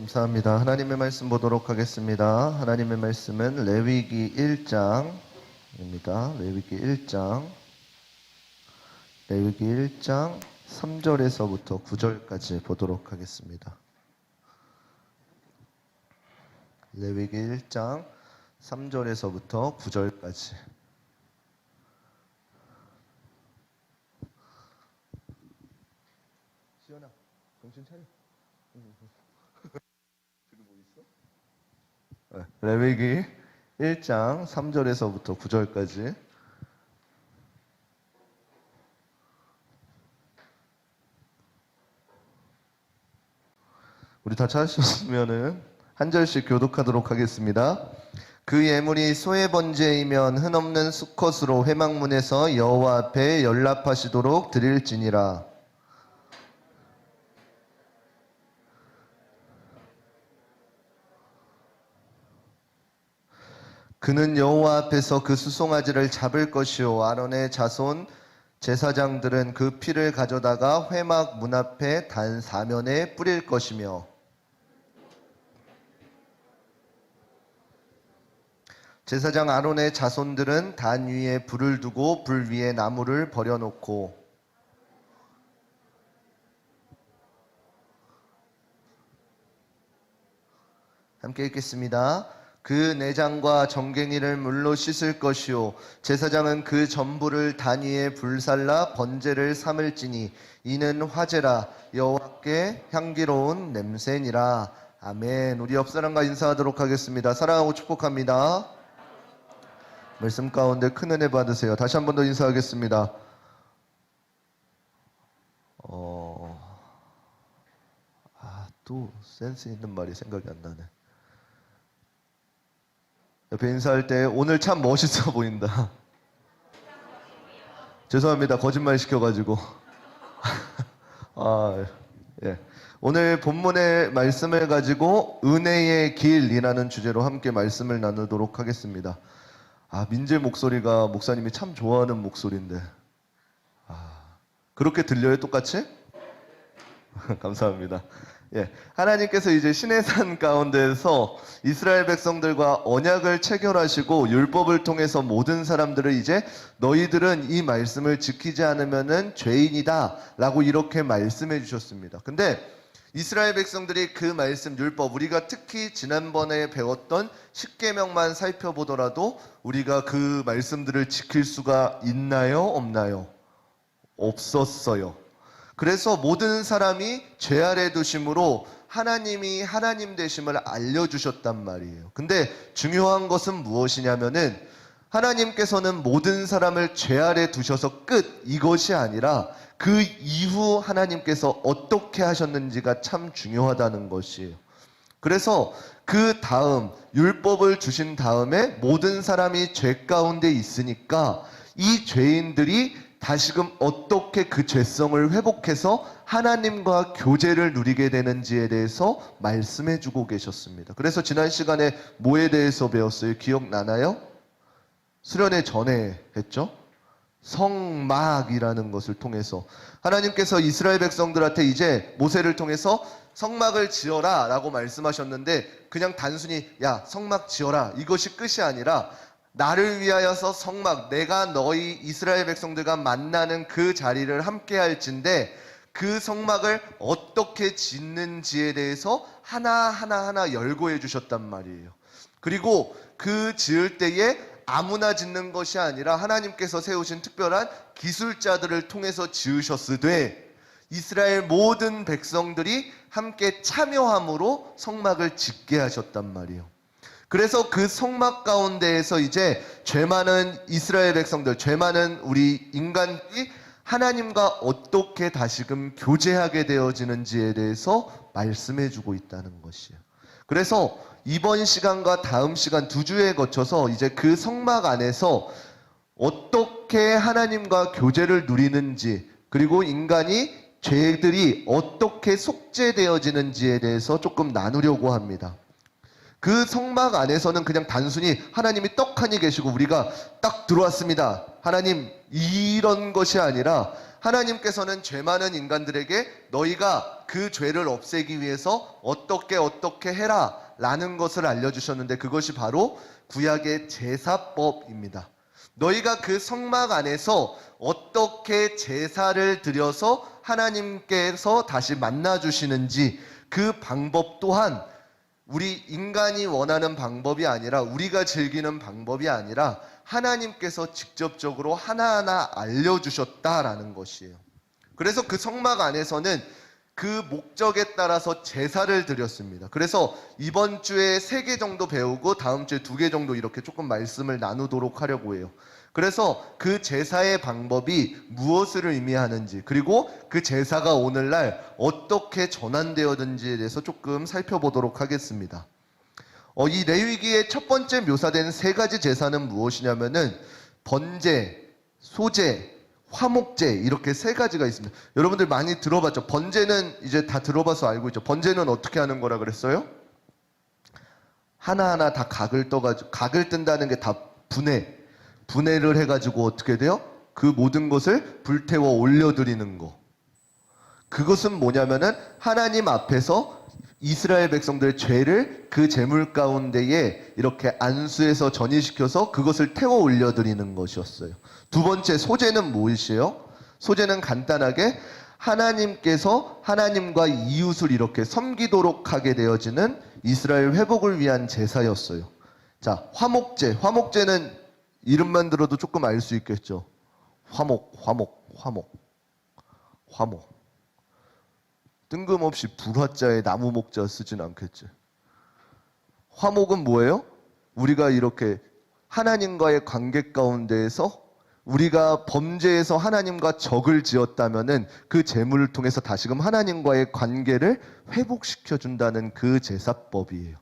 감사합니다. 하나님의 말씀 보도록 하겠습니다. 하나님의 말씀은 레위기 1장입니다. 레위기 1장 3절에서부터 9절까지 보도록 하겠습니다. 레위기 1장 3절에서부터 9절까지. 시연아, 정신 차려. 레위기 1장 3절에서부터 9절까지. 우리 다 찾으셨으면은 한 절씩 교독하도록 하겠습니다. 그 예물이 소의 번제이면 흔없는 수컷으로 회막문에서 여호와 앞에 연락하시도록 드릴지니라. 그는 여호와 앞에서 그 수송아지를 잡을 것이요 아론의 자손 제사장들은 그 피를 가져다가 회막 문 앞에 단 사면에 뿌릴 것이며 제사장 아론의 자손들은 단 위에 불을 두고 불 위에 나무를 버려놓고 함께 읽겠습니다. 그 내장과 정갱이를 물로 씻을 것이요 제사장은 그 전부를 단 위에 불살라 번제를 삼을지니 이는 화제라 여호와께 향기로운 냄새니라. 아멘. 우리 옆 사람과 인사하도록 하겠습니다. 사랑하고 축복합니다. 말씀 가운데 큰 은혜 받으세요. 다시 한 번 더 인사하겠습니다. 또 센스 있는 말이 생각이 안 나네. 옆에 인사할 때 오늘 참 멋있어 보인다. 죄송합니다. 거짓말 시켜가지고. 예. 오늘 본문의 말씀을 가지고 은혜의 길이라는 주제로 함께 말씀을 나누도록 하겠습니다. 민재 목소리가 목사님이 참 좋아하는 목소리인데. 그렇게 들려요? 똑같이? 감사합니다. 예, 하나님께서 이제 시내산 가운데서 이스라엘 백성들과 언약을 체결하시고 율법을 통해서 모든 사람들을 이제 너희들은 이 말씀을 지키지 않으면은 죄인이다 라고 이렇게 말씀해 주셨습니다. 근데 이스라엘 백성들이 그 말씀 율법, 우리가 특히 지난번에 배웠던 십계명만 살펴보더라도 우리가 그 말씀들을 지킬 수가 있나요? 없나요? 없었어요. 그래서 모든 사람이 죄 아래 두심으로 하나님이 하나님 되심을 알려주셨단 말이에요. 근데 중요한 것은 무엇이냐면은 하나님께서는 모든 사람을 죄 아래 두셔서 끝, 이것이 아니라 그 이후 하나님께서 어떻게 하셨는지가 참 중요하다는 것이에요. 그래서 그 다음 율법을 주신 다음에 모든 사람이 죄 가운데 있으니까 이 죄인들이 다시금 어떻게 그 죄성을 회복해서 하나님과 교제를 누리게 되는지에 대해서 말씀해 주고 계셨습니다. 그래서 지난 시간에 뭐에 대해서 배웠어요? 기억나나요? 수련회 전에 했죠? 성막이라는 것을 통해서 하나님께서 이스라엘 백성들한테 이제 모세를 통해서 성막을 지어라 라고 말씀하셨는데 그냥 단순히 야 성막 지어라 이것이 끝이 아니라 나를 위하여서 성막, 내가 너희 이스라엘 백성들과 만나는 그 자리를 함께 할진데 그 성막을 어떻게 짓는지에 대해서 하나하나 열거해 주셨단 말이에요. 그리고 그 지을 때에 아무나 짓는 것이 아니라 하나님께서 세우신 특별한 기술자들을 통해서 지으셨으되 이스라엘 모든 백성들이 함께 참여함으로 성막을 짓게 하셨단 말이에요. 그래서 그 성막 가운데에서 이제 죄 많은 이스라엘 백성들, 죄 많은 우리 인간들이 하나님과 어떻게 다시금 교제하게 되어지는지에 대해서 말씀해 주고 있다는 것이에요. 그래서 이번 시간과 다음 시간 2주에 거쳐서 이제 그 성막 안에서 어떻게 하나님과 교제를 누리는지 그리고 인간이 죄들이 어떻게 속죄되어지는지에 대해서 조금 나누려고 합니다. 그 성막 안에서는 그냥 단순히 하나님이 떡하니 계시고 우리가 딱 들어왔습니다. 하나님 이런 것이 아니라 하나님께서는 죄 많은 인간들에게 너희가 그 죄를 없애기 위해서 어떻게 해라 라는 것을 알려주셨는데, 그것이 바로 구약의 제사법입니다. 너희가 그 성막 안에서 어떻게 제사를 드려서 하나님께서 다시 만나주시는지, 그 방법 또한 우리 인간이 원하는 방법이 아니라, 우리가 즐기는 방법이 아니라 하나님께서 직접적으로 하나하나 알려주셨다라는 것이에요. 그래서 그 성막 안에서는 그 목적에 따라서 제사를 드렸습니다. 그래서 이번 주에 3개 정도 배우고 다음 주에 2개 정도 이렇게 조금 말씀을 나누도록 하려고 해요. 그래서 그 제사의 방법이 무엇을 의미하는지, 그리고 그 제사가 오늘날 어떻게 전환되었는지에 대해서 조금 살펴보도록 하겠습니다. 이 레위기의 첫 번째 묘사된 3가지 제사는 무엇이냐면은 번제, 소제, 화목제, 이렇게 3가지가 있습니다. 여러분들 많이 들어봤죠? 번제는 이제 다 들어봐서 알고 있죠? 번제는 어떻게 하는 거라 그랬어요? 하나하나 다 각을 떠가지고, 각을 뜬다는 게 다 분해를 해가지고 어떻게 돼요? 그 모든 것을 불태워 올려드리는 거. 그것은 뭐냐면은 하나님 앞에서 이스라엘 백성들의 죄를 그 제물 가운데에 이렇게 안수해서 전이시켜서 그것을 태워 올려드리는 것이었어요. 2번째 소제는 무엇이에요? 소제는 간단하게 하나님께서 하나님과 이웃을 이렇게 섬기도록 하게 되어지는 이스라엘 회복을 위한 제사였어요. 자, 화목제는 이름만 들어도 조금 알 수 있겠죠. 화목. 뜬금없이 불화자에 나무 목자 쓰진 않겠지. 화목은 뭐예요? 우리가 이렇게 하나님과의 관계 가운데에서 우리가 범죄에서 하나님과 적을 지었다면은 그 제물을 통해서 다시금 하나님과의 관계를 회복시켜 준다는 그 제사법이에요.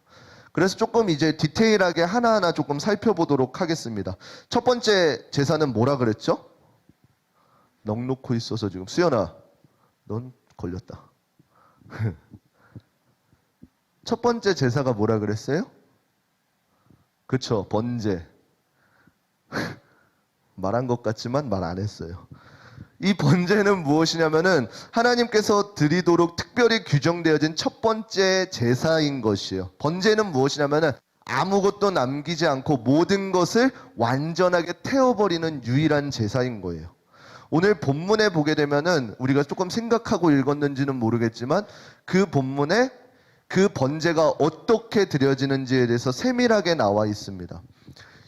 그래서 조금 이제 디테일하게 하나하나 조금 살펴보도록 하겠습니다. 첫 번째 제사는 뭐라 그랬죠? 넋놓고 있어서 지금. 수연아, 넌 걸렸다. 첫 번째 제사가 뭐라 그랬어요? 그쵸, 번제. 말한 것 같지만 말 안 했어요. 이 번제는 무엇이냐면은 하나님께서 드리도록 특별히 규정되어진 첫 번째 제사인 것이에요. 번제는 무엇이냐면은 아무것도 남기지 않고 모든 것을 완전하게 태워버리는 유일한 제사인 거예요. 오늘 본문에 보게 되면은 우리가 조금 생각하고 읽었는지는 모르겠지만 그 본문에 그 번제가 어떻게 드려지는지에 대해서 세밀하게 나와 있습니다.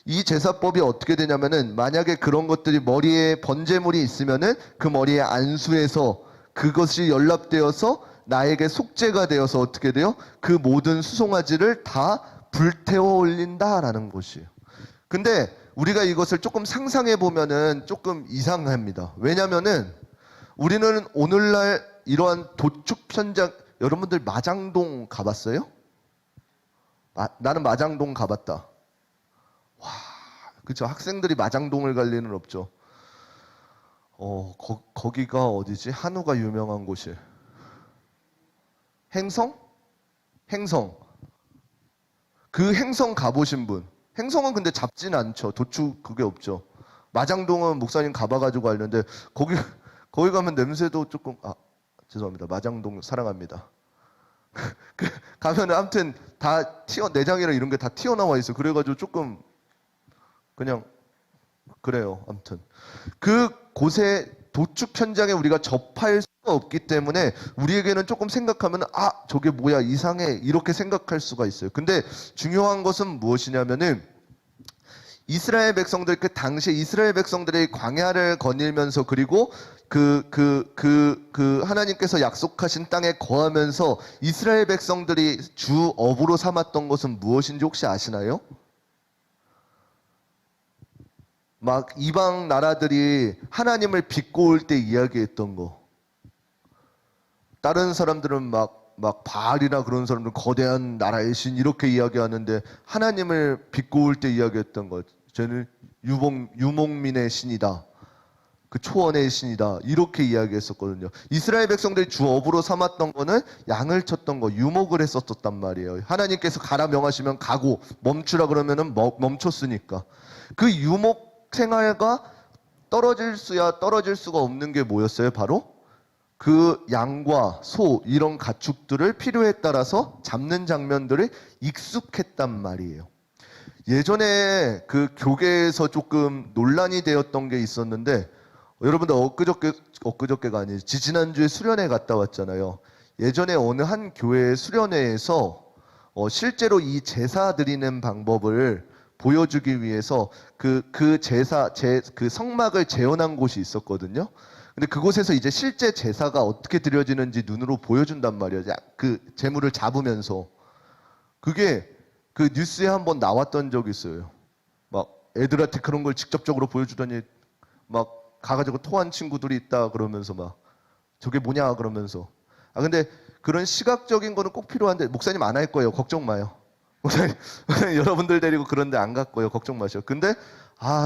이 제사법이 어떻게 되냐면은 만약에 그런 것들이 머리에 번제물이 있으면은 그 머리에 안수해서 그것이 연락되어서 나에게 속죄가 되어서 어떻게 돼요? 그 모든 수송아지를 다 불태워 올린다라는 것이에요. 근데 우리가 이것을 조금 상상해 보면은 조금 이상합니다. 왜냐면은 우리는 오늘날 이러한 도축 현장, 여러분들 마장동 가봤어요? 나는 마장동 가봤다. 와, 그쵸. 학생들이 마장동을 갈 리는 없죠. 거기가 어디지? 한우가 유명한 곳이. 행성? 그 행성 가보신 분. 행성은 근데 잡진 않죠. 도축 그게 없죠. 마장동은 목사님 가봐가지고 알는데 거기 가면 냄새도 조금, 죄송합니다. 마장동 사랑합니다. 가면은 아무튼 다 내장이랑 이런 게 다 튀어나와 있어. 그래가지고 조금 그냥 그래요. 아무튼 그 곳에 도축 현장에 우리가 접할 수가 없기 때문에 우리에게는 조금 생각하면 저게 뭐야 이상해 이렇게 생각할 수가 있어요. 근데 중요한 것은 무엇이냐면은 이스라엘 백성들, 그 당시에 이스라엘 백성들의 광야를 거닐면서 그리고 하나님께서 약속하신 땅에 거하면서 이스라엘 백성들이 주 업으로 삼았던 것은 무엇인지 혹시 아시나요? 막 이방 나라들이 하나님을 비꼬을 때 이야기했던 거. 다른 사람들은 막 바알이나 그런 사람들 거대한 나라의 신 이렇게 이야기하는데 하나님을 비꼬을 때 이야기했던 것. 쟤는 유목민의 신이다. 그 초원의 신이다. 이렇게 이야기했었거든요. 이스라엘 백성들이 주 업으로 삼았던 거는 양을 쳤던 거, 유목을 했었단 말이에요. 하나님께서 가라 명하시면 가고 멈추라 그러면은 멈췄으니까. 그 유목 생활과 떨어질 수야 떨어질 수가 없는 게 뭐였어요? 바로 그 양과 소 이런 가축들을 필요에 따라서 잡는 장면들을 익숙했단 말이에요. 예전에 그 교계에서 조금 논란이 되었던 게 있었는데, 여러분들 엊그저께가 아니지 지지난주에 수련회 갔다 왔잖아요. 예전에 어느 한 교회 수련회에서 실제로 이 제사 드리는 방법을 보여주기 위해서 그 성막을 재현한 곳이 있었거든요. 근데 그곳에서 이제 실제 제사가 어떻게 드려지는지 눈으로 보여준단 말이에요. 그 제물을 잡으면서. 그게 그 뉴스에 한번 나왔던 적이 있어요. 막 애들한테 그런 걸 직접적으로 보여주더니 막 가가지고 토한 친구들이 있다 그러면서 막 저게 뭐냐 그러면서. 근데 그런 시각적인 거는 꼭 필요한데 목사님 안 할 거예요. 걱정 마요. 목사님 여러분들 데리고 그런데 안 갈 거예요. 걱정 마셔. 근데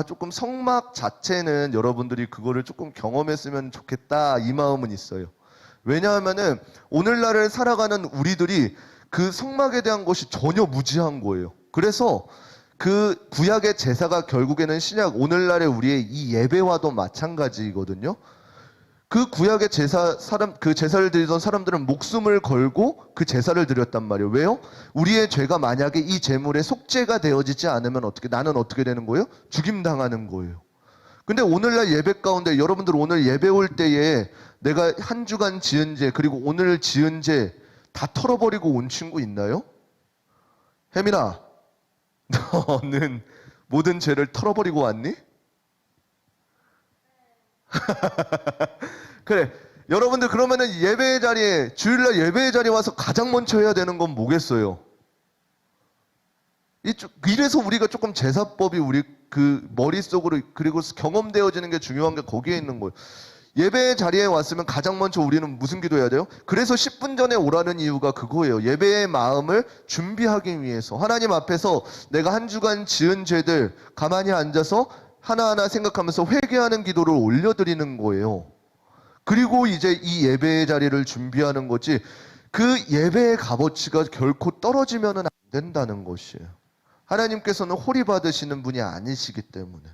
조금 성막 자체는 여러분들이 그거를 조금 경험했으면 좋겠다 이 마음은 있어요. 왜냐하면은 오늘날을 살아가는 우리들이 그 성막에 대한 것이 전혀 무지한 거예요. 그래서 그 구약의 제사가 결국에는 신약 오늘날의 우리의 이 예배와도 마찬가지거든요. 그 구약의 그 제사를 드리던 사람들은 목숨을 걸고 그 제사를 드렸단 말이에요. 왜요? 우리의 죄가 만약에 이 제물에 속죄가 되어지지 않으면 나는 어떻게 되는 거예요? 죽임당하는 거예요. 근데 오늘날 예배 가운데 여러분들 오늘 예배 올 때에 내가 한 주간 지은 죄 그리고 오늘 지은 죄 다 털어버리고 온 친구 있나요? 혜민아, 너는 모든 죄를 털어버리고 왔니? 그래. 여러분들 그러면은 예배의 자리에 주일날 예배의 자리에 와서 가장 먼저 해야 되는 건 뭐겠어요? 이래서 우리가 조금 제사법이 우리 그 머릿속으로 그리고 경험되어지는 게 중요한 게 거기에 있는 거예요. 예배의 자리에 왔으면 가장 먼저 우리는 무슨 기도해야 돼요? 그래서 10분 전에 오라는 이유가 그거예요. 예배의 마음을 준비하기 위해서 하나님 앞에서 내가 한 주간 지은 죄들 가만히 앉아서 하나하나 생각하면서 회개하는 기도를 올려드리는 거예요. 그리고 이제 이 예배의 자리를 준비하는 거지 그 예배의 값어치가 결코 떨어지면 안 된다는 것이에요. 하나님께서는 홀이 받으시는 분이 아니시기 때문에.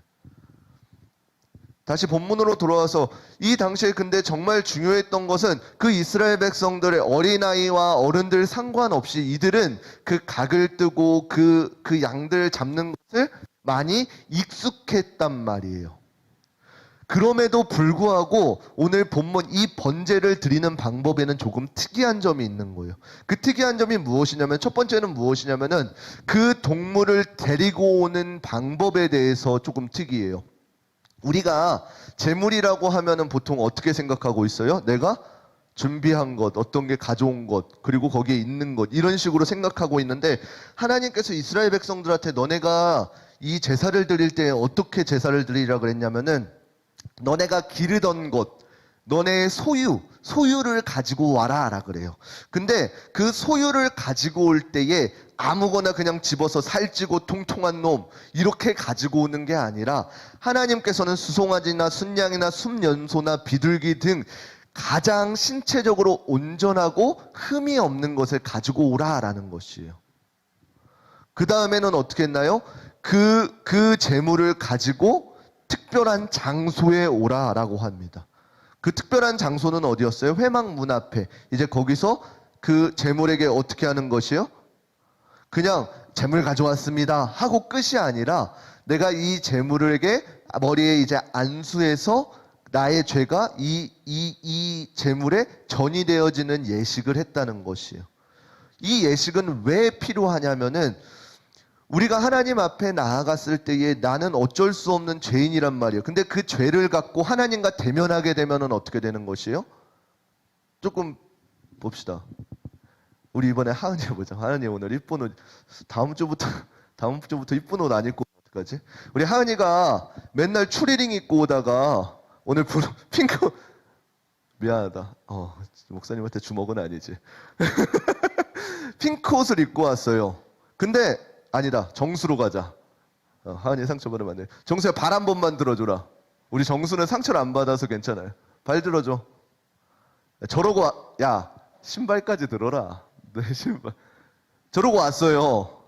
다시 본문으로 돌아와서 이 당시에 근데 정말 중요했던 것은 그 이스라엘 백성들의 어린아이와 어른들 상관없이 이들은 그 각을 뜨고 그 양들 잡는 것을 많이 익숙했단 말이에요. 그럼에도 불구하고 오늘 본문 이 번제를 드리는 방법에는 조금 특이한 점이 있는 거예요. 그 특이한 점이 무엇이냐면 첫 번째는 무엇이냐면은 그 동물을 데리고 오는 방법에 대해서 조금 특이해요. 우리가 제물이라고 하면은 보통 어떻게 생각하고 있어요? 내가 준비한 것, 어떤 게 가져온 것, 그리고 거기에 있는 것 이런 식으로 생각하고 있는데 하나님께서 이스라엘 백성들한테 너네가 이 제사를 드릴 때 어떻게 제사를 드리라 그랬냐면은 너네가 기르던 것, 너네의 소유를 가지고 와라 그래요. 근데 그 소유를 가지고 올 때에 아무거나 그냥 집어서 살찌고 통통한 놈 이렇게 가지고 오는 게 아니라 하나님께서는 수송아지나 순양이나 순연소나 비둘기 등 가장 신체적으로 온전하고 흠이 없는 것을 가지고 오라라는 것이에요. 그 다음에는 어떻게 했나요? 그 재물을 가지고 특별한 장소에 오라라고 합니다. 그 특별한 장소는 어디였어요? 회막 문 앞에. 이제 거기서 그 재물에게 어떻게 하는 것이요? 그냥 재물 가져왔습니다 하고 끝이 아니라 내가 이 재물에게 머리에 이제 안수해서 나의 죄가 이 재물에 전이 되어지는 예식을 했다는 것이에요. 이 예식은 왜 필요하냐면은 우리가 하나님 앞에 나아갔을 때에 나는 어쩔 수 없는 죄인이란 말이에요. 근데 그 죄를 갖고 하나님과 대면하게 되면은 어떻게 되는 것이에요? 조금 봅시다. 우리 이번에 하은이 보자. 하은이 오늘 이쁜 옷 다음 주부터 이쁜 옷 안 입고 어떡하지? 우리 하은이가 맨날 추리닝 입고 오다가 오늘 핑크 미안하다. 목사님한테 주먹은 아니지. 핑크 옷을 입고 왔어요. 근데 아니다. 정수로 가자. 하은이 상처 받으면 안 돼. 정수야 발 한 번만 들어줘라. 우리 정수는 상처를 안 받아서 괜찮아요. 발 들어줘. 저러고 야 신발까지 들어라. 내 신발. 저러고 왔어요.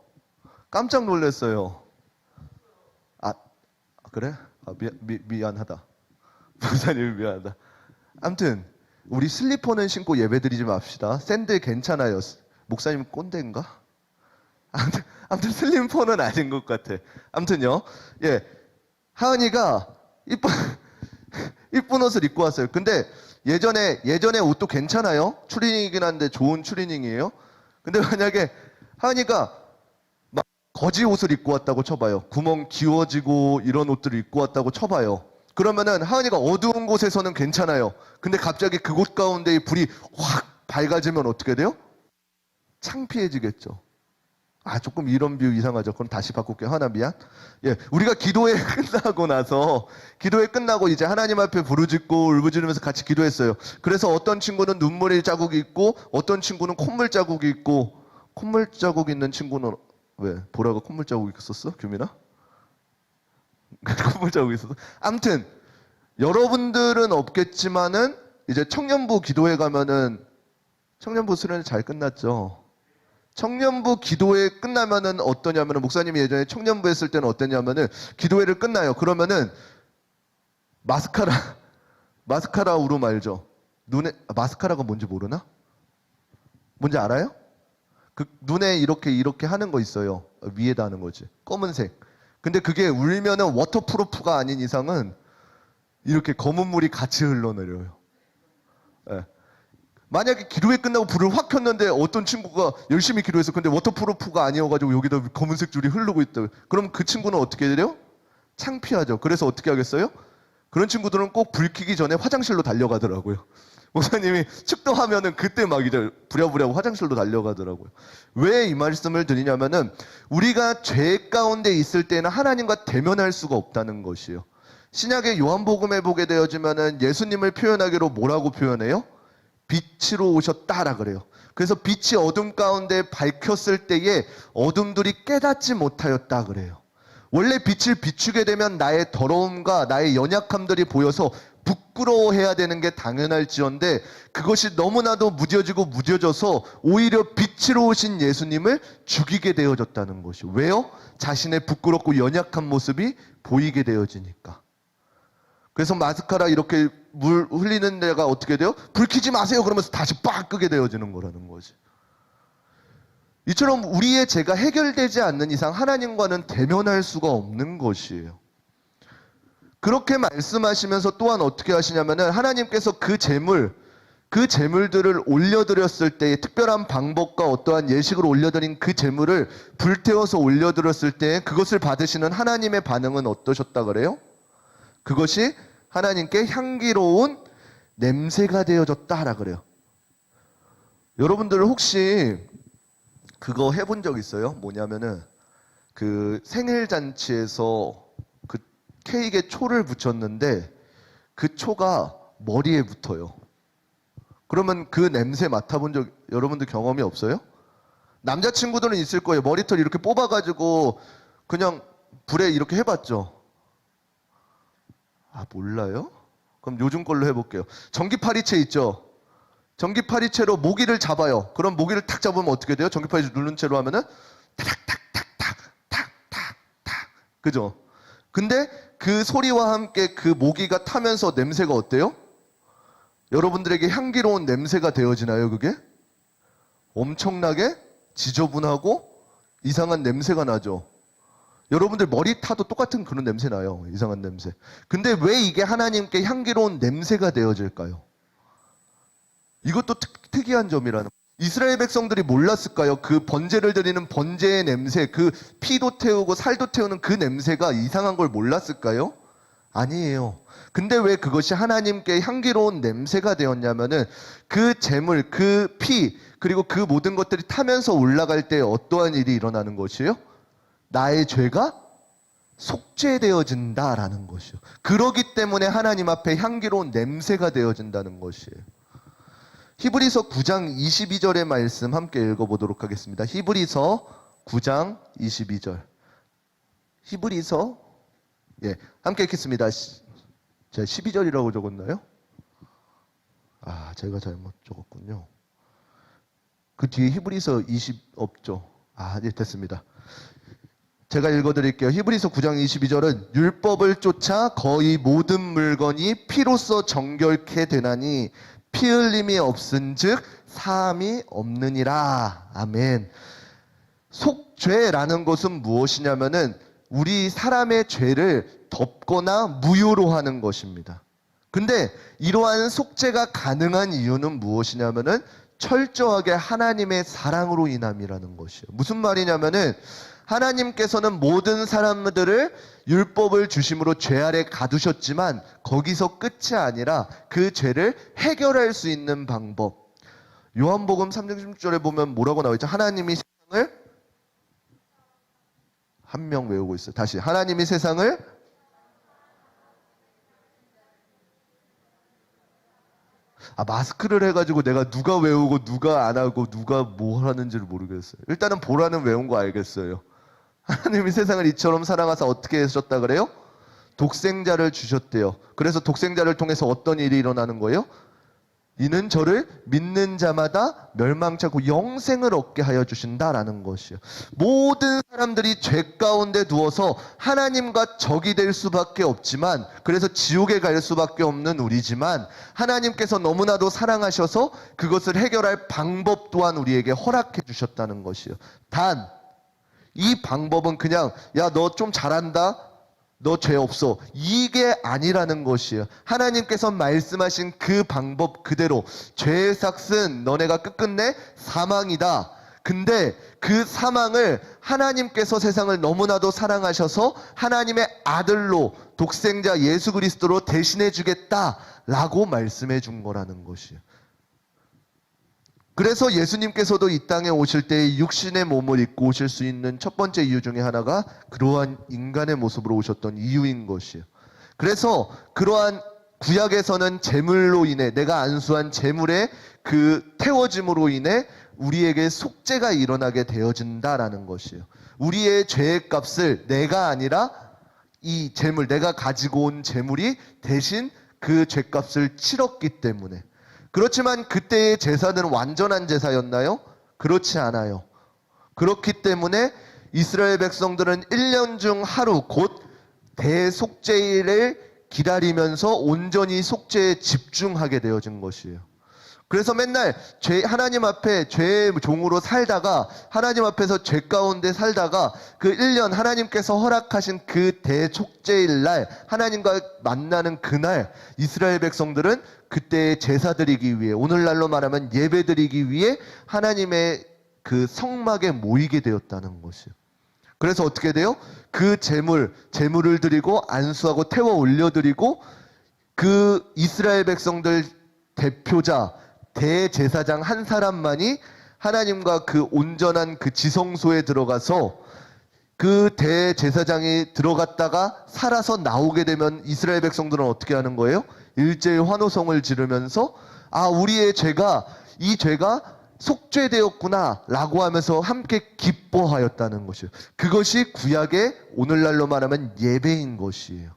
깜짝 놀랐어요. 그래? 미안하다. 목사님 미안하다. 아무튼 우리 슬리퍼는 신고 예배드리지 맙시다. 샌들 괜찮아요. 목사님 꼰대인가? 아무튼 슬리퍼는 아닌 것 같아. 아무튼요. 예, 하은이가 이쁜 옷을 입고 왔어요. 근데 예전에 옷도 괜찮아요. 추리닝이긴 한데 좋은 추리닝이에요. 근데 만약에 하은이가 막 거지 옷을 입고 왔다고 쳐봐요. 구멍 기워지고 이런 옷들을 입고 왔다고 쳐봐요. 그러면은 하은이가 어두운 곳에서는 괜찮아요. 근데 갑자기 그곳 가운데 불이 확 밝아지면 어떻게 돼요? 창피해지겠죠. 아, 조금 이런 비유 이상하죠. 그럼 다시 바꿀게요. 하나 미안. 예, 우리가 기도회 끝나고 이제 하나님 앞에 부르짖고 울부짖으면서 같이 기도했어요. 그래서 어떤 친구는 눈물의 자국이 있고, 어떤 친구는 콧물 자국이 있고, 콧물 자국 있는 친구는 왜? 보라가 콧물 자국 있었어? 규민아? 콧물 자국 있었어? 암튼 여러분들은 없겠지만은 이제 청년부 기도회 가면은 청년부 수련회 잘 끝났죠. 청년부 기도회 끝나면은 어떠냐면은 목사님이 예전에 청년부 했을 때는 어떠냐면은 기도회를 끝나요. 그러면은 마스카라 우름 알죠? 눈에 마스카라가 뭔지 모르나? 뭔지 알아요? 그 눈에 이렇게 하는 거 있어요. 위에다 하는 거지. 검은색. 근데 그게 울면은 워터프루프가 아닌 이상은 이렇게 검은 물이 같이 흘러내려요. 예. 만약에 기도회 끝나고 불을 확 켰는데 어떤 친구가 열심히 기도해서 근데 워터프루프가 아니어가지고 여기다 검은색 줄이 흐르고 있다. 그럼 그 친구는 어떻게 돼요? 창피하죠. 그래서 어떻게 하겠어요? 그런 친구들은 꼭 불 켜기 전에 화장실로 달려가더라고요. 목사님이 축도하면은 그때 막 이제 부랴부랴 화장실로 달려가더라고요. 왜 이 말씀을 드리냐면은 우리가 죄 가운데 있을 때는 하나님과 대면할 수가 없다는 것이에요. 신약의 요한복음에 보게 되어지면은 예수님을 표현하기로 뭐라고 표현해요? 빛으로 오셨다라 그래요. 그래서 빛이 어둠 가운데 밝혔을 때에 어둠들이 깨닫지 못하였다 그래요. 원래 빛을 비추게 되면 나의 더러움과 나의 연약함들이 보여서 부끄러워해야 되는 게 당연할지언데 그것이 너무나도 무뎌져서 오히려 빛으로 오신 예수님을 죽이게 되어졌다는 것이요. 왜요? 자신의 부끄럽고 연약한 모습이 보이게 되어지니까. 그래서 마스카라 이렇게 물 흘리는 데가 어떻게 돼요? 불 켜지 마세요 그러면서 다시 빡 끄게 되어지는 거라는 거지. 이처럼 우리의 죄가 해결되지 않는 이상 하나님과는 대면할 수가 없는 것이에요. 그렇게 말씀하시면서 또한 어떻게 하시냐면은 하나님께서 그 재물들을 올려드렸을 때의 특별한 방법과 어떠한 예식으로 올려드린 그 재물을 불태워서 올려드렸을 때 그것을 받으시는 하나님의 반응은 어떠셨다 그래요? 그것이 하나님께 향기로운 냄새가 되어졌다라 그래요. 여러분들 혹시 그거 해본 적 있어요? 뭐냐면은 그 생일 잔치에서 그 케이크에 초를 붙였는데 그 초가 머리에 붙어요. 그러면 그 냄새 맡아본 적 여러분들 경험이 없어요? 남자친구들은 있을 거예요. 머리털 이렇게 뽑아가지고 그냥 불에 이렇게 해봤죠. 아, 몰라요? 그럼 요즘 걸로 해볼게요. 전기파리채 있죠? 전기파리채로 모기를 잡아요. 그럼 모기를 탁 잡으면 어떻게 돼요? 전기파리채 누른 채로 하면은 탁탁탁탁탁탁탁탁 그죠? 근데 그 소리와 함께 그 모기가 타면서 냄새가 어때요? 여러분들에게 향기로운 냄새가 되어지나요, 그게? 엄청나게 지저분하고 이상한 냄새가 나죠. 여러분들 머리 타도 똑같은 그런 냄새 나요. 이상한 냄새. 근데 왜 이게 하나님께 향기로운 냄새가 되어질까요? 이것도 특이한 점이라는 거예요. 이스라엘 백성들이 몰랐을까요? 그 번제를 드리는 번제의 냄새, 그 피도 태우고 살도 태우는 그 냄새가 이상한 걸 몰랐을까요? 아니에요. 근데 왜 그것이 하나님께 향기로운 냄새가 되었냐면은 그 재물, 그 피, 그리고 그 모든 것들이 타면서 올라갈 때 어떠한 일이 일어나는 것이에요? 나의 죄가 속죄되어진다라는 것이요. 그러기 때문에 하나님 앞에 향기로운 냄새가 되어진다는 것이에요. 히브리서 9장 22절의 말씀 함께 읽어보도록 하겠습니다. 히브리서 9장 22절. 히브리서 함께 읽겠습니다. 제가 12절이라고 적었나요? 아, 제가 잘못 적었군요. 그 뒤에 히브리서 20 없죠? 아, 네, 됐습니다. 제가 읽어드릴게요. 히브리서 9장 22절은 율법을 쫓아 거의 모든 물건이 피로써 정결케 되나니 피 흘림이 없은즉 사함이 없느니라. 아멘. 속죄라는 것은 무엇이냐면은 우리 사람의 죄를 덮거나 무효로 하는 것입니다. 근데 이러한 속죄가 가능한 이유는 무엇이냐면은 철저하게 하나님의 사랑으로 인함이라는 것이에요. 무슨 말이냐면은 하나님께서는 모든 사람들을 율법을 주심으로 죄 아래 가두셨지만 거기서 끝이 아니라 그 죄를 해결할 수 있는 방법. 요한복음 3장 16절에 보면 뭐라고 나와 있죠? 하나님이 세상을 한 명 외우고 있어요. 다시 하나님이 세상을 마스크를 해가지고 내가 누가 외우고 누가 안 하고 누가 뭐 하는지를 모르겠어요. 일단은 보라는 외운 거 알겠어요. 하나님이 세상을 이처럼 사랑하사 어떻게 하셨다 그래요? 독생자를 주셨대요. 그래서 독생자를 통해서 어떤 일이 일어나는 거예요? 이는 저를 믿는 자마다 멸망치 않고 영생을 얻게 하여 주신다라는 것이요. 모든 사람들이 죄 가운데 두어서 하나님과 적이 될 수밖에 없지만, 그래서 지옥에 갈 수밖에 없는 우리지만 하나님께서 너무나도 사랑하셔서 그것을 해결할 방법 또한 우리에게 허락해 주셨다는 것이요. 단 이 방법은 그냥 야 너 좀 잘한다, 너 죄 없어, 이게 아니라는 것이에요. 하나님께서 말씀하신 그 방법 그대로 죄의 삭은 너네가 끝끝내 사망이다. 근데 그 사망을 하나님께서 세상을 너무나도 사랑하셔서 하나님의 아들로 독생자 예수 그리스도로 대신해 주겠다라고 말씀해 준 거라는 것이에요. 그래서 예수님께서도 이 땅에 오실 때 육신의 몸을 입고 오실 수 있는 첫 번째 이유 중에 하나가 그러한 인간의 모습으로 오셨던 이유인 것이에요. 그래서 그러한 구약에서는 제물로 인해, 내가 안수한 제물의 그 태워짐으로 인해 우리에게 속죄가 일어나게 되어진다라는 것이에요. 우리의 죄의 값을 내가 아니라 이 제물, 내가 가지고 온 제물이 대신 그 죄값을 치렀기 때문에. 그렇지만 그때의 제사는 완전한 제사였나요? 그렇지 않아요. 그렇기 때문에 이스라엘 백성들은 1년 중 하루 곧 대속죄일을 기다리면서 온전히 속죄에 집중하게 되어진 것이에요. 그래서 맨날 하나님 앞에 죄의 종으로 살다가, 하나님 앞에서 죄 가운데 살다가 그 1년 하나님께서 허락하신 그 대속죄일 날, 하나님과 만나는 그날 이스라엘 백성들은 그때 제사 드리기 위해, 오늘날로 말하면 예배 드리기 위해 하나님의 그 성막에 모이게 되었다는 것이에요. 그래서 어떻게 돼요? 그 제물을 드리고 안수하고 태워 올려드리고 그 이스라엘 백성들 대표자 대제사장 한 사람만이 하나님과 그 온전한 그 지성소에 들어가서 그 대제사장이 들어갔다가 살아서 나오게 되면 이스라엘 백성들은 어떻게 하는 거예요? 일제히 환호성을 지르면서 우리의 죄가, 이 죄가 속죄되었구나 라고 하면서 함께 기뻐하였다는 것이에요. 그것이 구약의 오늘날로 말하면 예배인 것이에요.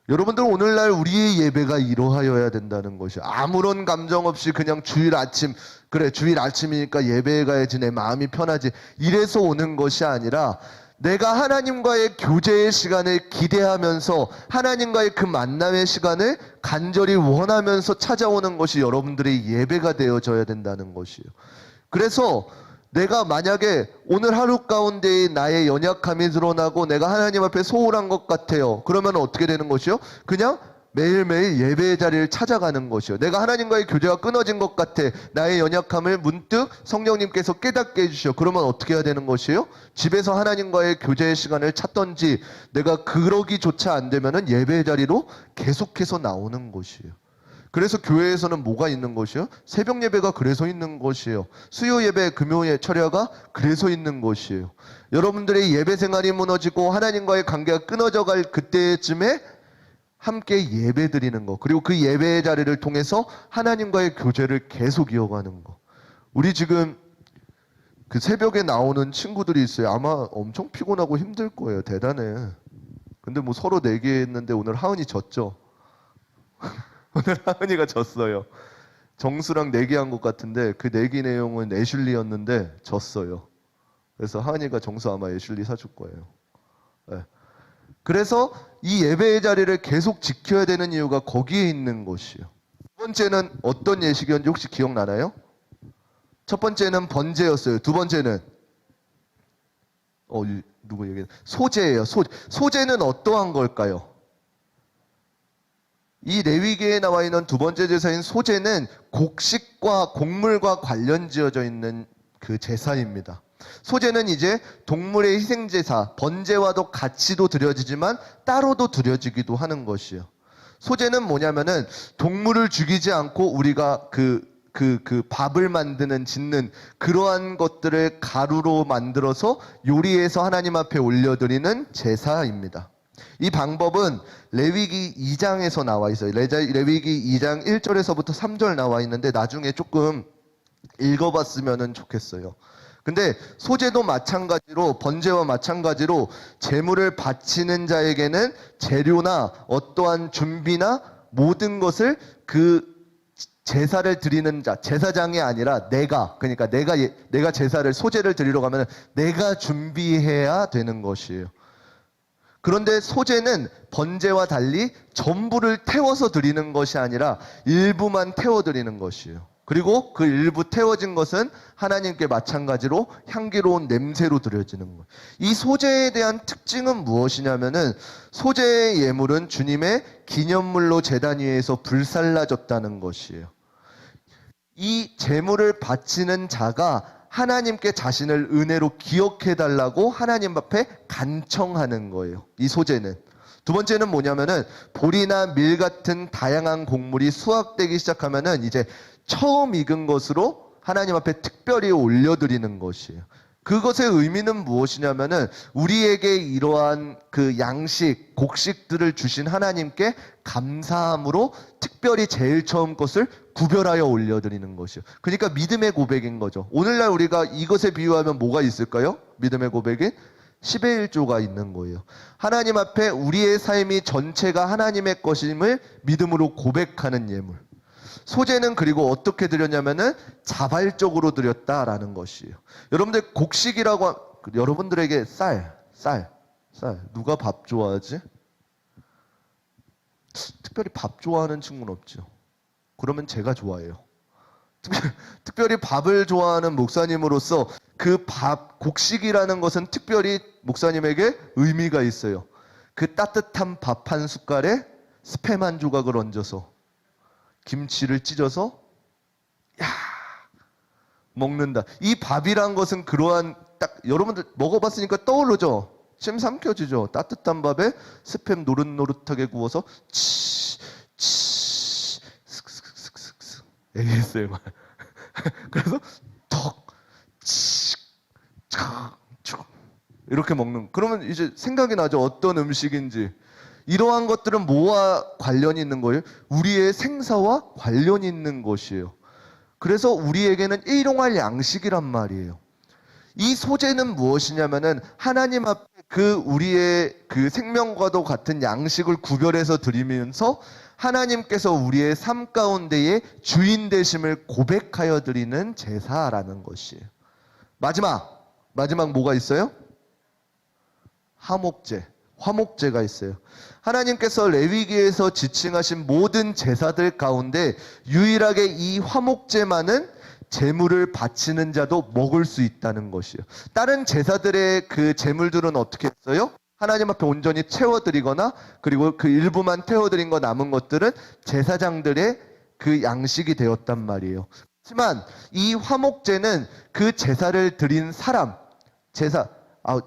여러분들, 오늘날 우리의 예배가 이러하여야 된다는 것이에요. 아무런 감정 없이 그냥 주일 아침, 그래 주일 아침이니까 예배에 가야지 내 마음이 편하지, 이래서 오는 것이 아니라 내가 하나님과의 교제의 시간을 기대하면서 하나님과의 그 만남의 시간을 간절히 원하면서 찾아오는 것이 여러분들의 예배가 되어져야 된다는 것이에요. 그래서 내가 만약에 오늘 하루 가운데 나의 연약함이 드러나고 내가 하나님 앞에 소홀한 것 같아요. 그러면 어떻게 되는 것이요? 그냥 매일매일 예배의 자리를 찾아가는 것이요. 내가 하나님과의 교제가 끊어진 것 같아. 나의 연약함을 문득 성령님께서 깨닫게 해주시오. 그러면 어떻게 해야 되는 것이요? 집에서 하나님과의 교제의 시간을 찾던지, 내가 그러기조차 안 되면은 예배의 자리로 계속해서 나오는 것이에요. 그래서 교회에서는 뭐가 있는 것이요? 새벽 예배가 그래서 있는 것이에요. 수요 예배, 금요 철야가 그래서 있는 것이에요. 여러분들의 예배 생활이 무너지고 하나님과의 관계가 끊어져 갈 그때쯤에 함께 예배 드리는 것, 그리고 그 예배의 자리를 통해서 하나님과의 교제를 계속 이어가는 것. 우리 지금 그 새벽에 나오는 친구들이 있어요. 아마 엄청 피곤하고 힘들 거예요. 대단해. 근데 뭐 서로 내기했는데 오늘 하은이 졌죠. 오늘 하은이가 졌어요. 정수랑 내기한 것 같은데 그 내기 내용은 애슐리였는데 졌어요. 그래서 하은이가 정수 아마 애슐리 사줄 거예요. 네. 그래서 이 예배의 자리를 계속 지켜야 되는 이유가 거기에 있는 것이에요. 두 번째는 어떤 예식이었는지 혹시 기억나나요? 첫 번째는 번제였어요. 두 번째는 누구 얘기? 소제예요. 소제는 어떠한 걸까요? 이 레위기에 나와 있는 두 번째 제사인 소제는 곡식과 곡물과 관련 지어져 있는 그 제사입니다. 소제는 이제 동물의 희생제사, 번제와도 같이도 드려지지만 따로도 드려지기도 하는 것이요. 소제는 뭐냐면은 동물을 죽이지 않고 우리가 그 밥을 짓는 그러한 것들을 가루로 만들어서 요리해서 하나님 앞에 올려드리는 제사입니다. 이 방법은 레위기 2장에서 나와 있어요. 레위기 2장 1절에서부터 3절 나와 있는데 나중에 조금 읽어봤으면 좋겠어요. 근데 소제도 마찬가지로 번제와 마찬가지로 제물을 바치는 자에게는 재료나 어떠한 준비나 모든 것을 그 제사를 드리는 자, 제사장이 아니라 그러니까 내가 제사를 소제를 드리러 가면 내가 준비해야 되는 것이에요. 그런데 소제는 번제와 달리 전부를 태워서 드리는 것이 아니라 일부만 태워 드리는 것이에요. 그리고 그 일부 태워진 것은 하나님께 마찬가지로 향기로운 냄새로 드려지는 거예요. 이 소제에 대한 특징은 무엇이냐면은 소제의 예물은 주님의 기념물로 제단 위에서 불살라졌다는 것이에요. 이 제물을 바치는 자가 하나님께 자신을 은혜로 기억해달라고 하나님 앞에 간청하는 거예요. 이 소제는. 두 번째는 뭐냐면은 보리나 밀 같은 다양한 곡물이 수확되기 시작하면은 이제 처음 익은 것으로 하나님 앞에 특별히 올려드리는 것이에요. 그것의 의미는 무엇이냐면은 우리에게 이러한 그 양식, 곡식들을 주신 하나님께 감사함으로 특별히 제일 처음 것을 구별하여 올려드리는 것이요. 그러니까 믿음의 고백인 거죠. 오늘날 우리가 이것에 비유하면 뭐가 있을까요? 믿음의 고백인 10의 1조가 있는 거예요. 하나님 앞에 우리의 삶이 전체가 하나님의 것임을 믿음으로 고백하는 예물. 소제는 그리고 어떻게 드렸냐면은 자발적으로 드렸다라는 것이에요. 여러분들 곡식이라고 여러분들에게 쌀 누가 밥 좋아하지? 특별히 밥 좋아하는 친구는 없죠. 그러면 제가 좋아해요. 특별히 밥을 좋아하는 목사님으로서 그 곡식이라는 것은 특별히 목사님에게 의미가 있어요. 그 따뜻한 밥 한 숟갈에 스팸 한 조각을 얹어서 김치를 찢어서 먹는다. 이 밥이란 것은 그러한 딱 여러분들 먹어봤으니까 떠오르죠? 침 삼켜지죠? 따뜻한 밥에 스팸 노릇노릇하게 구워서 ASMR. 그래서 이렇게 먹는. 그러면 이제 생각이 나죠. 어떤 음식인지. 이러한 것들은 뭐와 관련이 있는 거예요? 우리의 생사와 관련이 있는 것이에요. 그래서 우리에게는 일용할 양식이란 말이에요. 이 소제는 무엇이냐면은 하나님 앞에 우리의 그 생명과도 같은 양식을 구별해서 드리면서 하나님께서 우리의 삶 가운데에 주인 되심을 고백하여 드리는 제사라는 것이에요. 마지막 뭐가 있어요? 화목제가 있어요. 하나님께서 레위기에서 지칭하신 모든 제사들 가운데 유일하게 이 화목제만은 제물을 바치는 자도 먹을 수 있다는 것이에요. 다른 제사들의 그 제물들은 어떻게 했어요? 하나님 앞에 온전히 채워드리거나 그리고 그 일부만 태워드린 거 남은 것들은 제사장들의 그 양식이 되었단 말이에요. 하지만 이 화목제는 그 제사를 드린 사람,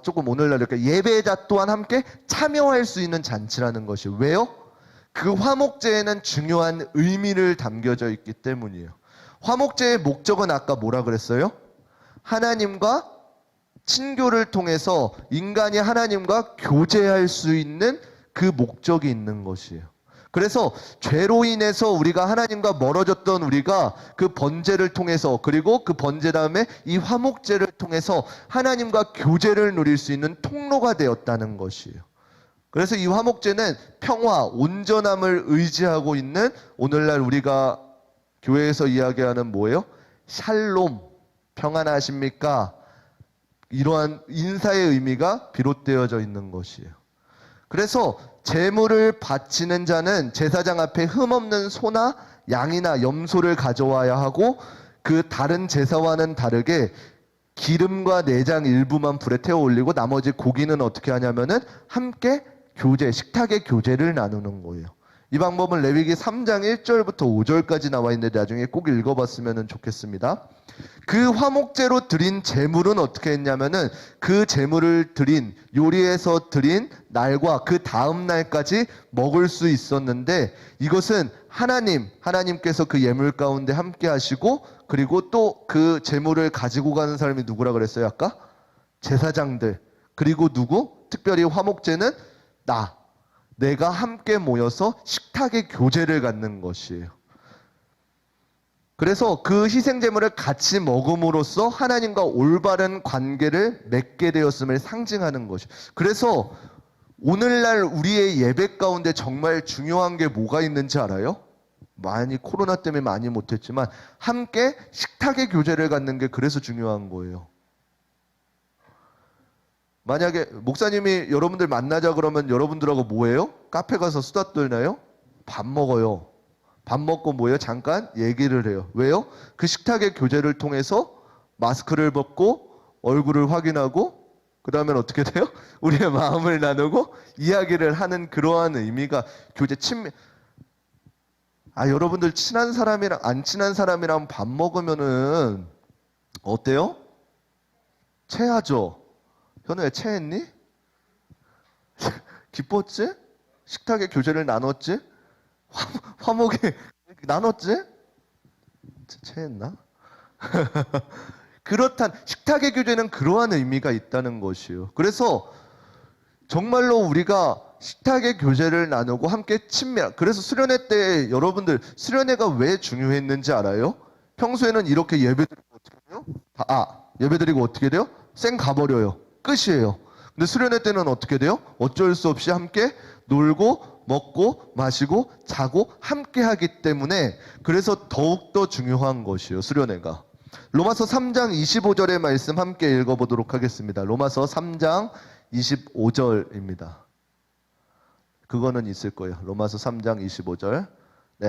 조금 오늘날 이렇게 예배자 또한 함께 참여할 수 있는 잔치라는 것이. 왜요? 그 화목제에는 중요한 의미를 담겨져 있기 때문이에요. 화목제의 목적은 아까 뭐라 그랬어요? 하나님과 친교를 통해서 인간이 하나님과 교제할 수 있는 그 목적이 있는 것이에요. 그래서 죄로 인해서 우리가 하나님과 멀어졌던 우리가 그 번제를 통해서 그리고 그 번제 다음에 이 화목제를 통해서 하나님과 교제를 누릴 수 있는 통로가 되었다는 것이에요. 그래서 이 화목제는 평화, 온전함을 의지하고 있는 오늘날 우리가 교회에서 이야기하는 뭐예요? 샬롬, 평안하십니까? 이러한 인사의 의미가 비롯되어져 있는 것이에요. 그래서 제물을 바치는 자는 제사장 앞에 흠없는 소나 양이나 염소를 가져와야 하고, 그 다른 제사와는 다르게 기름과 내장 일부만 불에 태워 올리고 나머지 고기는 어떻게 하냐면은 함께 식탁의 교제를 나누는 거예요. 이 방법은 레위기 3장 1절부터 5절까지 나와 있는데 나중에 꼭 읽어봤으면 좋겠습니다. 그 화목제로 드린 제물은 어떻게 했냐면은 그 제물을 요리해서 드린 날과 그 다음 날까지 먹을 수 있었는데, 이것은 하나님께서 그 예물 가운데 함께 하시고, 그리고 또 그 제물을 가지고 가는 사람이 누구라 그랬어요 아까? 제사장들. 그리고 특별히 화목제는 내가 함께 모여서 식탁의 교제를 갖는 것이에요. 그래서 그 희생제물을 같이 먹음으로써 하나님과 올바른 관계를 맺게 되었음을 상징하는 것이에요. 그래서 오늘날 우리의 예배 가운데 정말 중요한 게 뭐가 있는지 알아요? 코로나 때문에 많이 못했지만 함께 식탁의 교제를 갖는 게 그래서 중요한 거예요. 만약에 목사님이 여러분들 만나자 그러면 여러분들하고 뭐해요? 카페 가서 수다 떨나요? 밥 먹어요. 밥 먹고 뭐예요? 잠깐 얘기를 해요. 왜요? 그 식탁의 교제를 통해서 마스크를 벗고 얼굴을 확인하고, 그 다음엔 어떻게 돼요? 우리의 마음을 나누고 이야기를 하는 그러한 의미가 교제, 친밀. 여러분들 친한 사람이랑 안 친한 사람이랑 밥 먹으면은 어때요? 체하죠? 현우야, 체했니? 기뻤지? 식탁의 교제를 나눴지? 화목에 나눴지? 체했나? 그렇단 식탁의 교제는 그러한 의미가 있다는 것이에요. 그래서 정말로 우리가 식탁의 교제를 나누고 함께 그래서 수련회 때 여러분들 수련회가 왜 중요했는지 알아요? 평소에는 이렇게 예배드리고 어떻게 돼요? 예배드리고 어떻게 돼요? 쌩 가버려요. 끝이에요. 근데 수련회 때는 어떻게 돼요? 어쩔 수 없이 함께 놀고 먹고 마시고 자고 함께 하기 때문에, 그래서 더욱더 중요한 것이에요, 수련회가. 로마서 3장 25절의 말씀 함께 읽어보도록 하겠습니다. 로마서 3장 25절입니다. 그거는 있을 거예요. 로마서 3장 25절. 네,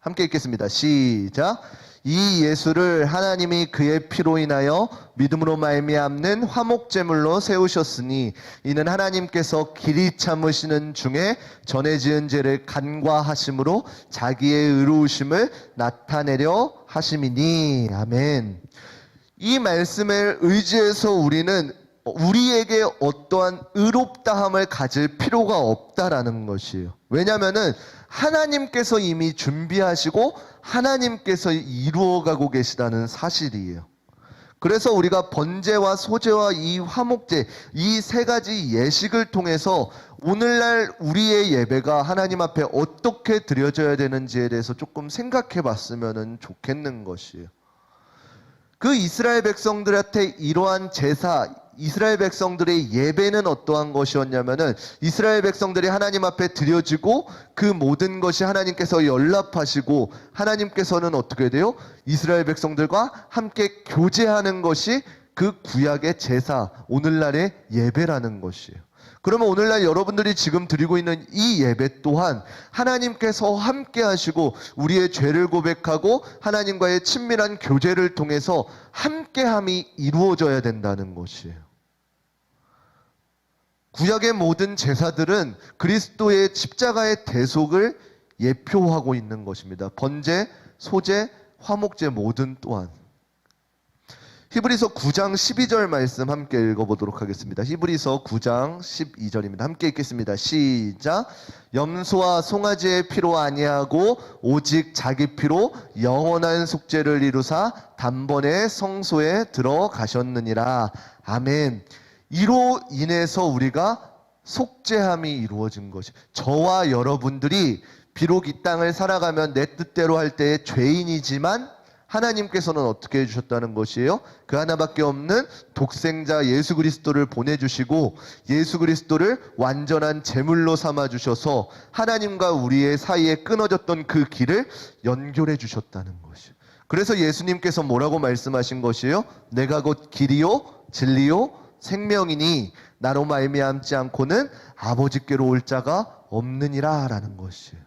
함께 읽겠습니다. 시작. 이 예수를 하나님이 그의 피로 인하여 믿음으로 말미암는 화목제물로 세우셨으니, 이는 하나님께서 길이 참으시는 중에 전에 지은 죄를 간과하심으로 자기의 의로우심을 나타내려 하심이니. 아멘. 이 말씀을 의지해서 우리는 우리에게 어떠한 의롭다함을 가질 필요가 없다라는 것이에요. 왜냐하면은 하나님께서 이미 준비하시고 하나님께서 이루어가고 계시다는 사실이에요. 그래서 우리가 번제와 소제와 이 화목제, 이 세 가지 예식을 통해서 오늘날 우리의 예배가 하나님 앞에 어떻게 드려져야 되는지에 대해서 조금 생각해 봤으면 좋겠는 것이에요. 그 이스라엘 백성들한테 이러한 제사, 이스라엘 백성들의 예배는 어떠한 것이었냐면은, 이스라엘 백성들이 하나님 앞에 드려지고 그 모든 것이 하나님께서 연락하시고, 하나님께서는 어떻게 돼요? 이스라엘 백성들과 함께 교제하는 것이 그 구약의 제사, 오늘날의 예배라는 것이에요. 그러면 오늘날 여러분들이 지금 드리고 있는 이 예배 또한 하나님께서 함께 하시고 우리의 죄를 고백하고 하나님과의 친밀한 교제를 통해서 함께함이 이루어져야 된다는 것이에요. 구약의 모든 제사들은 그리스도의 십자가의 대속을 예표하고 있는 것입니다. 번제, 소제, 화목제 모든 또한. 히브리서 9장 12절 말씀 함께 읽어보도록 하겠습니다. 히브리서 9장 12절입니다. 함께 읽겠습니다. 시작. 염소와 송아지의 피로 아니하고 오직 자기 피로 영원한 속죄를 이루사 단번에 성소에 들어가셨느니라. 아멘. 이로 인해서 우리가 속죄함이 이루어진 것이, 저와 여러분들이 비록 이 땅을 살아가면 내 뜻대로 할 때의 죄인이지만 하나님께서는 어떻게 해주셨다는 것이에요? 그 하나밖에 없는 독생자 예수 그리스도를 보내주시고 예수 그리스도를 완전한 제물로 삼아주셔서 하나님과 우리의 사이에 끊어졌던 그 길을 연결해 주셨다는 것이에요. 그래서 예수님께서 뭐라고 말씀하신 것이에요? 내가 곧 길이요 진리요 생명이니 나로 말미암지 않고는 아버지께로 올 자가 없느니라 라는 것이에요.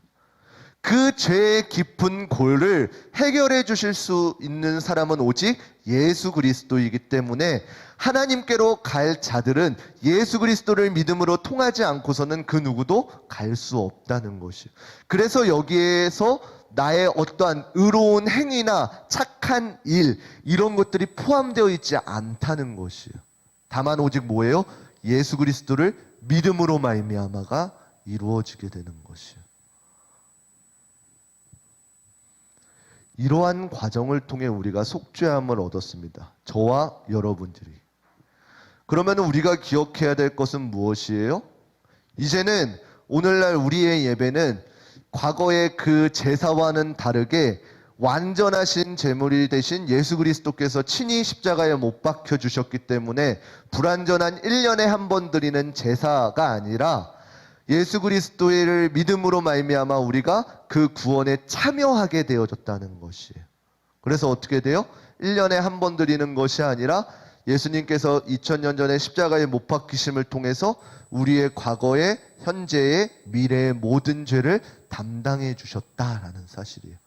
그 죄의 깊은 골을 해결해 주실 수 있는 사람은 오직 예수 그리스도이기 때문에 하나님께로 갈 자들은 예수 그리스도를 믿음으로 통하지 않고서는 그 누구도 갈 수 없다는 것이에요. 그래서 여기에서 나의 어떠한 의로운 행위나 착한 일 이런 것들이 포함되어 있지 않다는 것이에요. 다만 오직 뭐예요? 예수 그리스도를 믿음으로 말미암아가 이루어지게 되는 것이에요. 이러한 과정을 통해 우리가 속죄함을 얻었습니다. 저와 여러분들이. 그러면 우리가 기억해야 될 것은 무엇이에요? 이제는 오늘날 우리의 예배는 과거의 그 제사와는 다르게 완전하신 제물이 되신 예수 그리스도께서 친히 십자가에 못 박혀 주셨기 때문에 불완전한 1년에 한 번 드리는 제사가 아니라 예수 그리스도를 믿음으로 말미암아 우리가 그 구원에 참여하게 되어졌다는 것이에요. 그래서 어떻게 돼요? 1년에 한 번 드리는 것이 아니라 예수님께서 2000년 전에 십자가에 못 박히심을 통해서 우리의 과거의, 현재의, 미래의 모든 죄를 담당해 주셨다라는 사실이에요.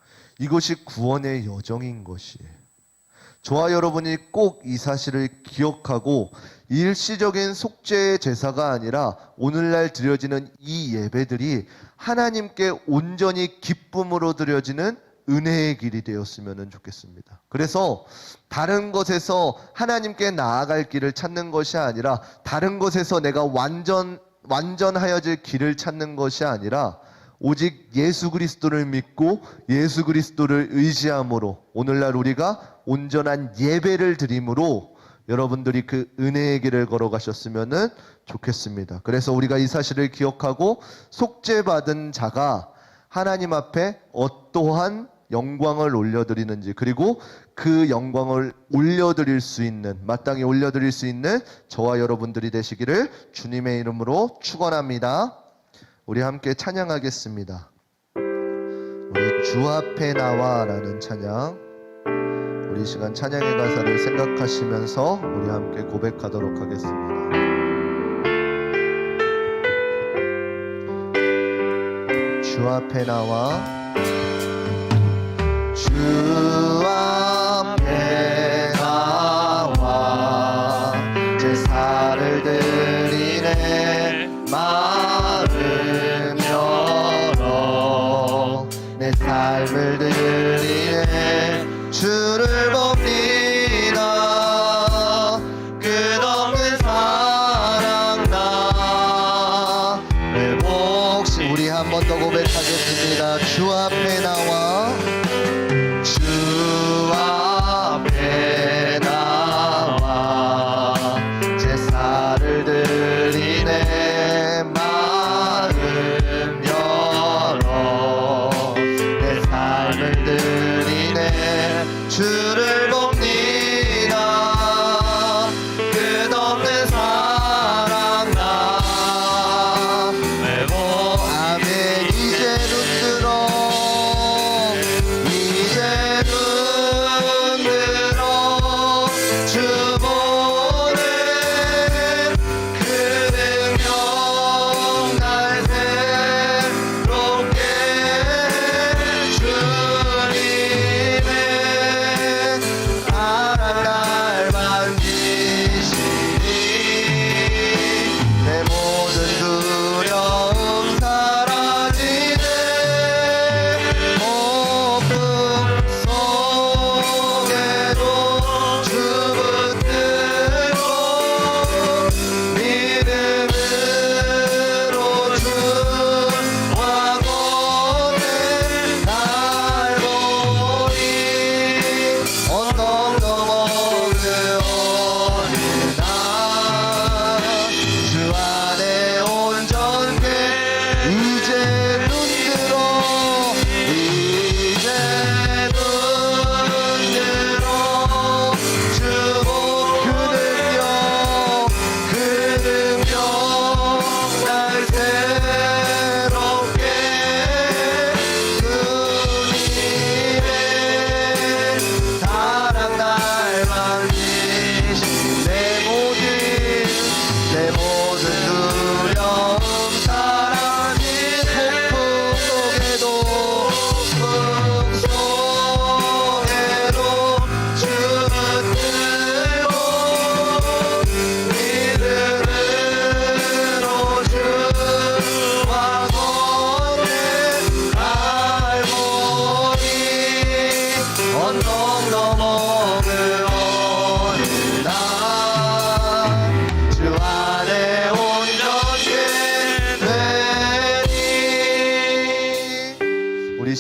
이것이 구원의 여정인 것이에요. 저와 여러분이 꼭 이 사실을 기억하고 일시적인 속죄의 제사가 아니라 오늘날 드려지는 이 예배들이 하나님께 온전히 기쁨으로 드려지는 은혜의 길이 되었으면 좋겠습니다. 그래서 다른 것에서 하나님께 나아갈 길을 찾는 것이 아니라 다른 것에서 내가 완전하여질 길을 찾는 것이 아니라 오직 예수 그리스도를 믿고 예수 그리스도를 의지함으로 오늘날 우리가 온전한 예배를 드림으로 여러분들이 그 은혜의 길을 걸어가셨으면 좋겠습니다. 그래서 우리가 이 사실을 기억하고 속죄받은 자가 하나님 앞에 어떠한 영광을 올려드리는지 그리고 그 영광을 올려드릴 수 있는 마땅히 올려드릴 수 있는 저와 여러분들이 되시기를 주님의 이름으로 축원합니다. 우리 함께 찬양하겠습니다. 우리 주 앞에 나와라는 찬양, 우리 시간 찬양의 가사를 생각하시면서 우리 함께 고백하도록 하겠습니다. 주 앞에 나와 주 앞에 나와 제사를 드리네 마음 열어 내 삶을 드리네 주를 봅니다 끝없는 사랑 나의 몫이 우리 한 번 더 고백하겠습니다. 주 앞에 나와 주 앞에 나와 제사를 드리네 마음 열어 내 삶을 드리네 주를 봅니다 끝없는 사랑 나 외모 아멘. 이제 눈 들어 주 보는 그 능력 날 새롭게 주님의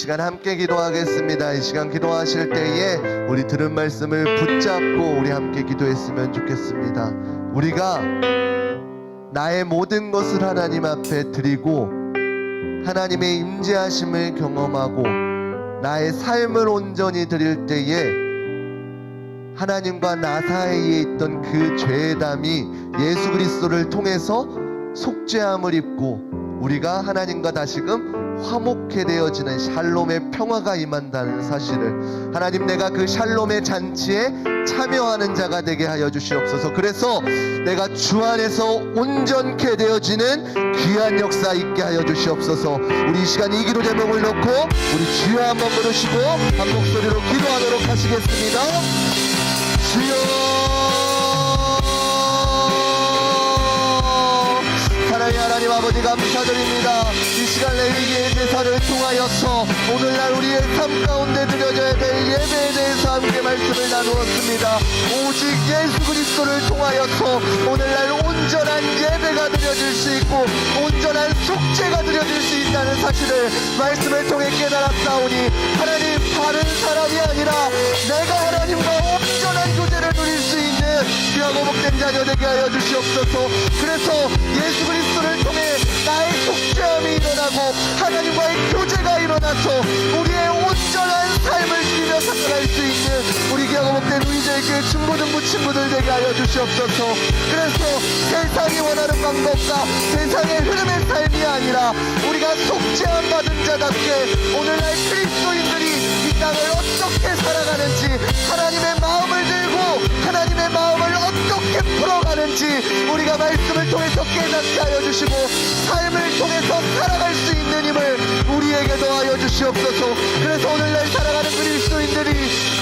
시간 함께 기도하겠습니다. 이 시간 기도하실 때에 우리 들은 말씀을 붙잡고 우리 함께 기도했으면 좋겠습니다. 우리가 나의 모든 것을 하나님 앞에 드리고 하나님의 임재하심을 경험하고 나의 삶을 온전히 드릴 때에 하나님과 나 사이에 있던 그 죄의 담이 예수 그리스도를 통해서 속죄함을 입고 우리가 하나님과 다시금 화목해 되어지는 샬롬의 평화가 임한다는 사실을, 하나님 내가 그 샬롬의 잔치에 참여하는 자가 되게 하여 주시옵소서. 그래서 내가 주 안에서 온전케 되어지는 귀한 역사 있게 하여 주시옵소서. 우리 이 시간 이 기도 제목을 놓고 우리 주여 한번 부르시고 한 목소리로 기도하도록 하시겠습니다. 주여, 사랑의 하나님 아버지 감사드립니다. 이 시간 레위기의 제사를 통하여서 오늘날 우리의 삶 가운데 드려져야 될 예배에 대해서 함께 말씀을 나누었습니다. 오직 예수 그리스도를 통하여서 오늘날 온전한 예배가 드려질 수 있고 온전한 속죄가 드려질 수 있다는 사실을 말씀을 통해 깨달았사오니 하나님, 다른 사람이 아니라 내가 하나님과 온전한 교제를 누릴 수 있는 귀하고 복된 자녀 되게 하여 주시옵소서. 그래서 예수 그리스도를 통해 나의 속죄함이 일어나고 하나님과의 교제가 일어나서 우리의 온전한 삶을 누리며 살아갈 수 있는 우리 귀하고 복된 우리 저에게 중고등부 친구들 되게 하여 주시옵소서. 그래서 세상이 원하는 방법과 세상의 흐름의 삶이 아니라 우리가 속죄함 받은 자답게 오늘날 그리스도인들이 이 땅을 어떻게 살아가는지, 하나님의 마음을 들고 하나님의 마음을 어떻게 풀어가는지 우리가 말씀을 통해서 깨닫게 하여 주시고 삶을 통해서 살아갈 수 있는 힘을 우리에게 더하여 주시옵소서. 그래서 오늘날 살아가는 그리스도인들이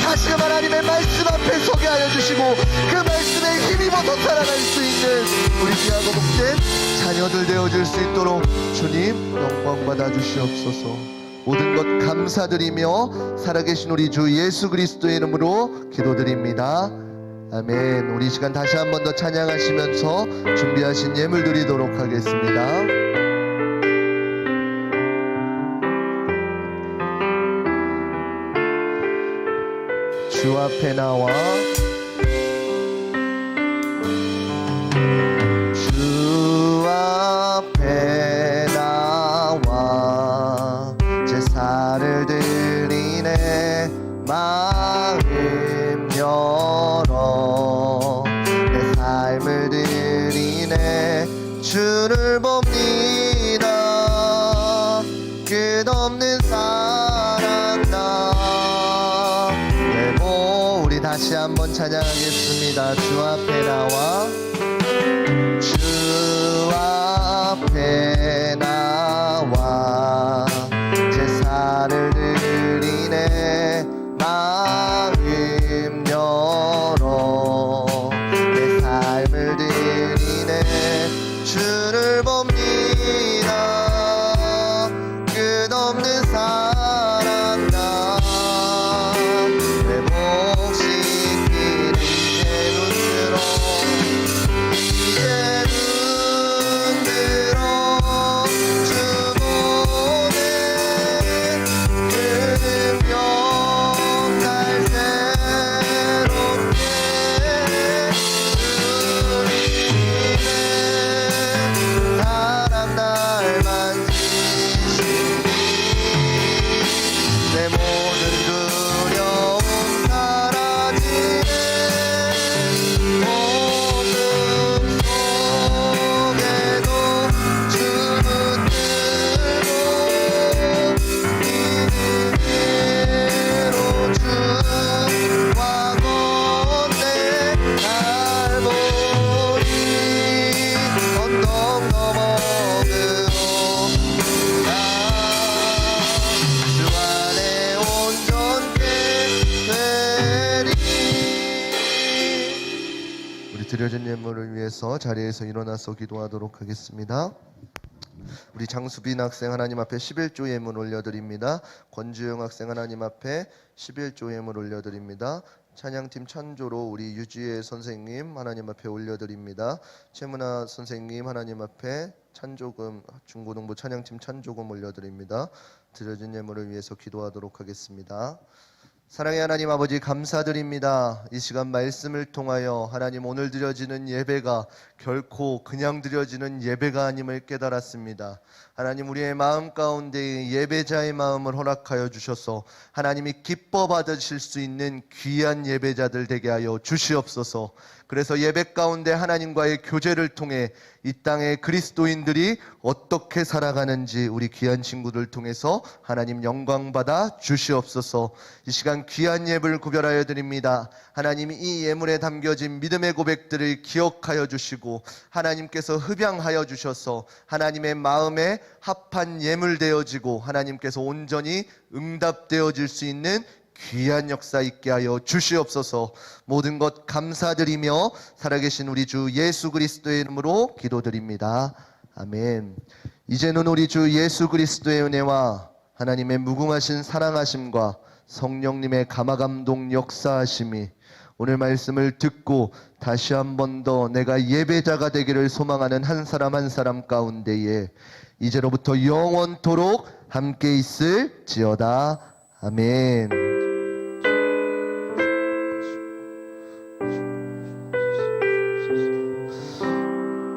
다시금 하나님의 말씀 앞에 서게 하여 주시고 그 말씀에 힘입어서 살아갈 수 있는 우리 귀하고 복된 자녀들 되어줄 수 있도록 주님 영광 받아 주시옵소서. 모든 것 감사드리며 살아계신 우리 주 예수 그리스도의 이름으로 기도드립니다. 아멘. 우리 시간 다시 한 번 더 찬양하시면서 준비하신 예물 드리도록 하겠습니다. 주 앞에 나와 주 앞에 나와 제사를 드리네. 마음 열어 내 삶을 드리네. 주를 봅니다. 끝없는 사랑 나 내모. 우리 다시 한번 찬양하겠습니다. 주 앞에 나와 주 앞에 나와 제사를 드리네. 마음 열어 내 삶을 드리네. 주를 봅니다. 끝없는 사랑 나 회복시키는 이제 눈들어 이제 눈들어 주 보네. 그명 날 새롭게 주님의 사랑 날 만지시니 내 모든 두려움 사라지네. 어둠 속에도 주 붙들고 믿음으로 주와 걷네. 날 보니 언덕 넘어 주 안에 온전케 되리. 우리 드려진 예물을 위해서 자리에서 일어나서 기도하도록 하겠습니다. 우리 장수빈 학생 하나님 앞에 11조 예물 올려드립니다. 권주영 학생 하나님 앞에 11조 예물 올려드립니다. 찬양팀 찬조로 우리 유지혜 선생님 하나님 앞에 올려드립니다. 최문아 선생님 하나님 앞에 찬조금, 중고등부 찬양팀 찬조금 올려드립니다. 드려진 예물을 위해서 기도하도록 하겠습니다. 사랑의 하나님 아버지, 감사드립니다. 이 시간 말씀을 통하여 하나님, 오늘 드려지는 예배가 결코 그냥 드려지는 예배가 아님을 깨달았습니다. 하나님, 우리의 마음 가운데 예배자의 마음을 허락하여 주셔서 하나님이 기뻐 받으실 수 있는 귀한 예배자들 되게 하여 주시옵소서. 그래서 예배 가운데 하나님과의 교제를 통해 이 땅의 그리스도인들이 어떻게 살아가는지 우리 귀한 친구들 통해서 하나님 영광 받아 주시옵소서. 이 시간 귀한 예불 구별하여 드립니다. 하나님이 이 예물에 담겨진 믿음의 고백들을 기억하여 주시고 하나님께서 흡양하여 주셔서 하나님의 마음에 합한 예물 되어지고 하나님께서 온전히 응답되어질 수 있는 귀한 역사 있게 하여 주시옵소서. 모든 것 감사드리며 살아계신 우리 주 예수 그리스도의 이름으로 기도드립니다. 아멘. 이제는 우리 주 예수 그리스도의 은혜와 하나님의 무궁하신 사랑하심과 성령님의 감화감동 역사하심이 오늘 말씀을 듣고 다시 한 번 더 내가 예배자가 되기를 소망하는 한 사람 한 사람 가운데에 이제로부터 영원토록 함께 있을지어다. 아멘.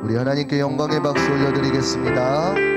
우리 하나님께 영광의 박수 올려드리겠습니다.